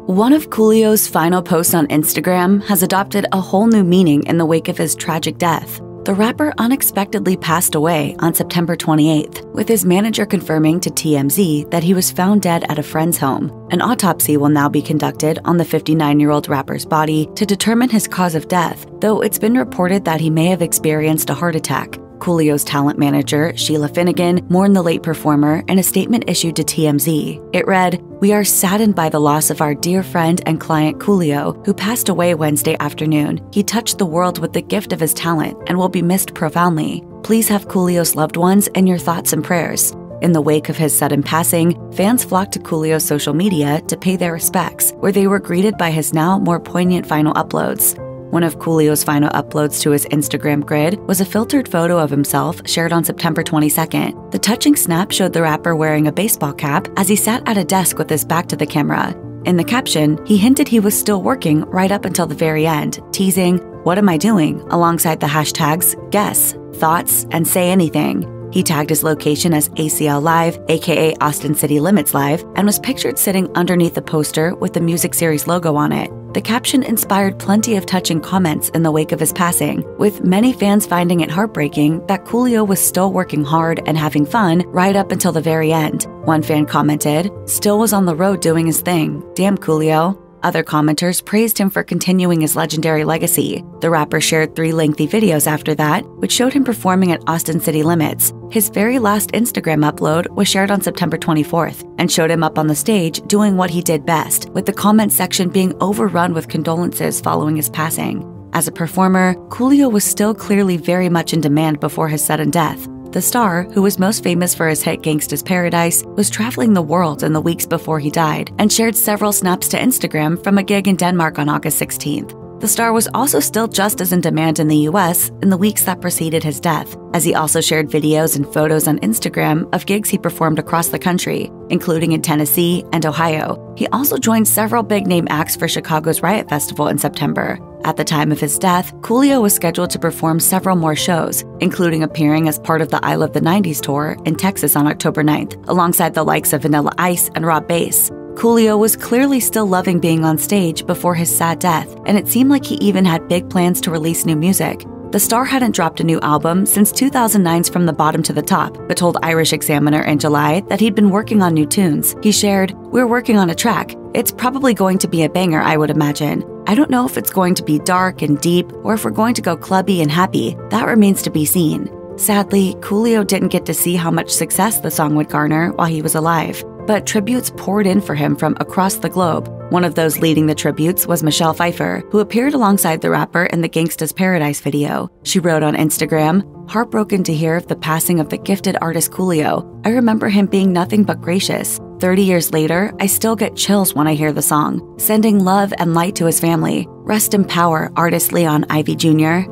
One of Coolio's final posts on Instagram has adopted a whole new meaning in the wake of his tragic death. The rapper unexpectedly passed away on September 28th, with his manager confirming to TMZ that he was found dead at a friend's home. An autopsy will now be conducted on the 59-year-old rapper's body to determine his cause of death, though it's been reported that he may have experienced a heart attack. Coolio's talent manager, Sheila Finnegan, mourned the late performer in a statement issued to TMZ. It read, "We are saddened by the loss of our dear friend and client Coolio, who passed away Wednesday afternoon. He touched the world with the gift of his talent and will be missed profoundly. Please have Coolio's loved ones in your thoughts and prayers." In the wake of his sudden passing, fans flocked to Coolio's social media to pay their respects, where they were greeted by his now more poignant final uploads. One of Coolio's final uploads to his Instagram grid was a filtered photo of himself shared on September 22nd. The touching snap showed the rapper wearing a baseball cap as he sat at a desk with his back to the camera. In the caption, he hinted he was still working right up until the very end, teasing, "What am I doing?" alongside the hashtags guess, thoughts, and say anything. He tagged his location as ACL Live, aka Austin City Limits Live, and was pictured sitting underneath the poster with the music series logo on it. The caption inspired plenty of touching comments in the wake of his passing, with many fans finding it heartbreaking that Coolio was still working hard and having fun right up until the very end. One fan commented, "Still was on the road doing his thing. Damn Coolio." Other commenters praised him for continuing his legendary legacy. The rapper shared 3 lengthy videos after that, which showed him performing at Austin City Limits. His very last Instagram upload was shared on September 24th and showed him up on the stage doing what he did best, with the comment section being overrun with condolences following his passing. As a performer, Coolio was still clearly very much in demand before his sudden death. The star, who was most famous for his hit Gangsta's Paradise, was traveling the world in the weeks before he died and shared several snaps to Instagram from a gig in Denmark on August 16th. The star was also still just as in demand in the US in the weeks that preceded his death, as he also shared videos and photos on Instagram of gigs he performed across the country, including in Tennessee and Ohio. He also joined several big-name acts for Chicago's Riot Festival in September. At the time of his death, Coolio was scheduled to perform several more shows, including appearing as part of the I Love the 90s tour in Texas on October 9th, alongside the likes of Vanilla Ice and Rob Bass. Coolio was clearly still loving being on stage before his sad death, and it seemed like he even had big plans to release new music. The star hadn't dropped a new album since 2009's From the Bottom to the Top, but told Irish Examiner in July that he'd been working on new tunes. He shared, "We're working on a track. It's probably going to be a banger, I would imagine. I don't know if it's going to be dark and deep or if we're going to go clubby and happy. That remains to be seen." Sadly, Coolio didn't get to see how much success the song would garner while he was alive, but tributes poured in for him from across the globe. One of those leading the tributes was Michelle Pfeiffer, who appeared alongside the rapper in the Gangsta's Paradise video. She wrote on Instagram, "Heartbroken to hear of the passing of the gifted artist Coolio. I remember him being nothing but gracious. 30 years later, I still get chills when I hear the song. Sending love and light to his family. Rest in power, artist Leon Ivy Jr."